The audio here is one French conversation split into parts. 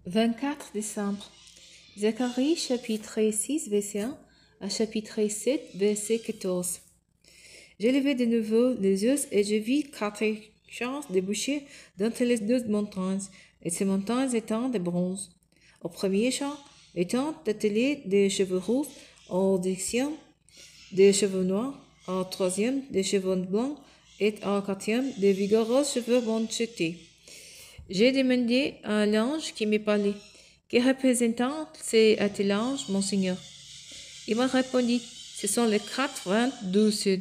24 décembre. Zacharie chapitre 6 verset 1 à chapitre 7 verset 14. J'ai levé de nouveau les yeux et je vis 4 champs débouchés d'entre les 2 montagnes, et ces montagnes étant de bronze. Au premier champ étant attelé des cheveux roux, au deuxième des cheveux noirs, au troisième des cheveux blancs, et au quatrième des vigoureux cheveux banchetés. J'ai demandé à l'ange qui me parlait, que représentant ces attelanges, mon Seigneur? Il m'a répondu, ce sont les 4 vents du sud.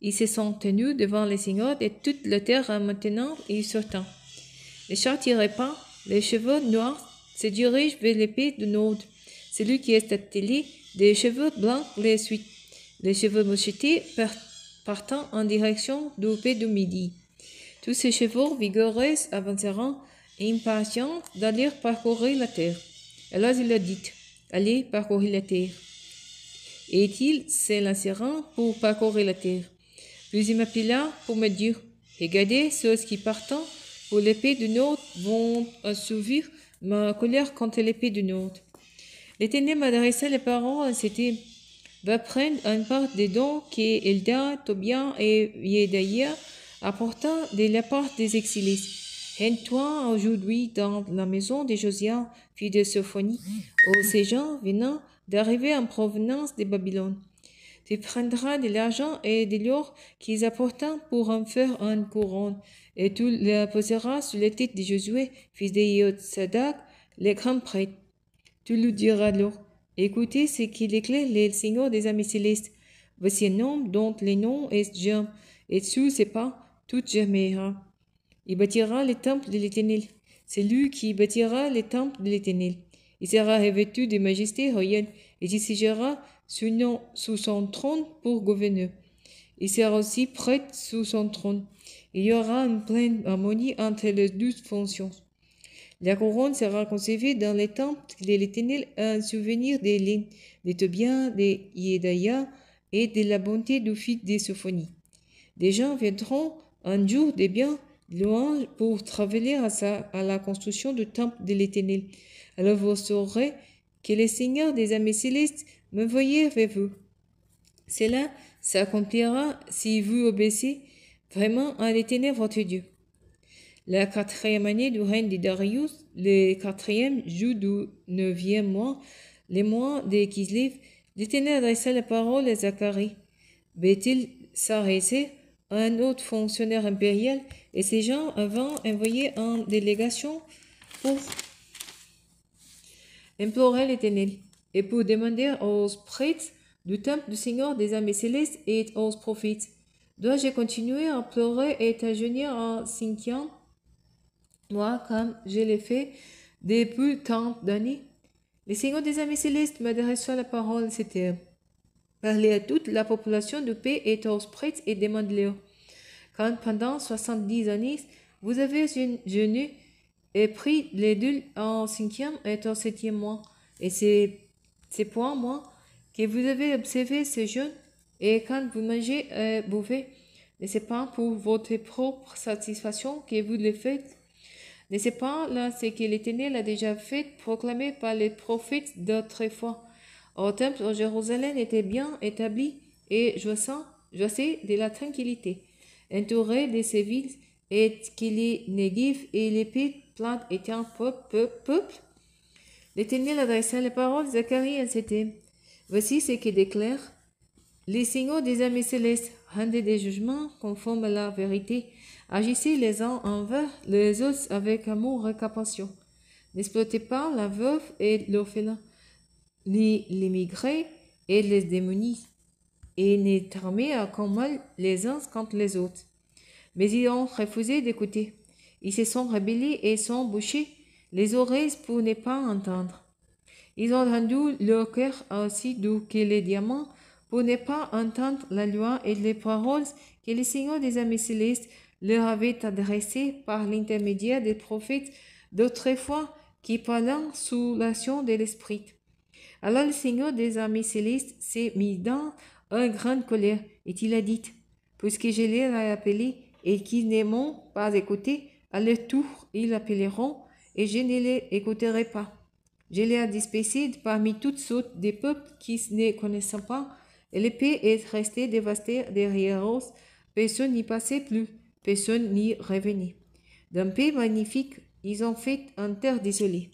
Ils se sont tenus devant les Seigneur de toute la terre maintenant et sortant. Ne châtierait pas, les cheveux noirs se dirigent vers l'épée du nord. Celui qui est attelé des cheveux blancs les suit. Les cheveux mouchetés partant en direction du pays du midi. Tous ces chevaux vigoureux avanceront, impatients d'aller parcourir la terre. Alors il a dit, allez parcourir la terre. Et ils s'élanceront pour parcourir la terre. Puis il m'appela pour me dire, regardez, ceux qui partent pour l'épée du nord vont assouvir ma colère contre l'épée du nord. L'Éternel m'adressa les paroles, c'était, va prendre une part des dons que Elda, Tobia et Yedaïa apportant de la part des exilés. Rends-toi aujourd'hui dans la maison de Josia, fille de Sophonie, où ces gens venant d'arriver en provenance de Babylone. Tu prendras de l'argent et de l'or qu'ils apportent pour en faire une couronne, et tu la poseras sur la tête de Josué, fils de Yotsadak, le grand prêtre. Tu lui diras alors, écoutez ce qu'il éclaire le Seigneur des amis célestes. Voici un homme dont le nom est Jean, et sous ses pas, tout germera. Il bâtira le temple de l'Éternel. C'est lui qui bâtira le temple de l'Éternel. Il sera revêtu de majesté royale, et il siégera sous son trône pour gouverner. Il sera aussi prêtre sous son trône. Il y aura une pleine harmonie entre les 12 fonctions. La couronne sera conservée dans les temples de l'Éternel, un souvenir des lignes, de Tobia, de Yedaïa et de la bonté du fils de Sophonie. Des gens viendront un jour des biens louanges pour travailler à la construction du temple de l'Éternel. Alors vous saurez que le Seigneur des armées célestes me voyait vers vous. Cela s'accomplira si vous obéissez vraiment à l'Éternel votre Dieu. La 4e année du règne de Darius, le 4e jour du 9e mois, le mois de Kislev, l'Éternel adressa la parole à Zacharie. Va-t-il s'arrêter un autre fonctionnaire impérial, et ces gens avaient envoyé une délégation pour implorer l'Éternel et pour demander aux prêtres du temple du Seigneur des armées célestes et aux prophètes, dois-je continuer à pleurer et à jeûner en 5e mois comme je l'ai fait depuis tant d'années? Le Seigneur des armées célestes m'adressa la parole, c'était, parlez à toute la population du pays et aux prêtres et demandez-leur, quand pendant 70 années, vous avez jeûné et pris les dûles en 5e et au 7e mois, et c'est pour moi que vous avez observé ce jeûne, et quand vous mangez et buvez, ne c'est pas pour votre propre satisfaction que vous le faites. Ne c'est pas là ce que l'Éternel a déjà fait, proclamé par les prophètes d'autrefois. Au temple de Jérusalem était bien établi et jouissait de la tranquillité, entouré de ses villes, et que les Negev et les pays plates étaient un peuple. L'Éternel adressa les paroles de Zacharie et c'était, voici ce qu'il déclare, les Seigneurs des armées célestes, rendez des jugements conformes à la vérité, agissez les uns envers les autres avec amour et compassion. N'exploitez pas la veuve et l'orphelin, ni l'immigré et les démunis, et ne t'armez à combat les uns contre les autres. Mais ils ont refusé d'écouter. Ils se sont rebellés et sont bouchés les oreilles pour ne pas entendre. Ils ont rendu leur cœur aussi doux que les diamants pour ne pas entendre la loi et les paroles que le Seigneur des armées célestes leur avait adressées par l'intermédiaire des prophètes d'autrefois qui parlaient sous l'action de l'Esprit. Alors le Seigneur des armées célestes s'est mis dans une grande colère et il a dit, puisque je les ai appelés et qu'ils ne m'ont pas écouté, à leur tour ils appelleront et je ne les écouterai pas. Je les ai dispersés parmi toutes sortes de peuples qui ne connaissent pas, et le pays est resté dévasté derrière eux. Personne n'y passait plus, personne n'y revenait. D'un pays magnifique, ils ont fait une terre désolée.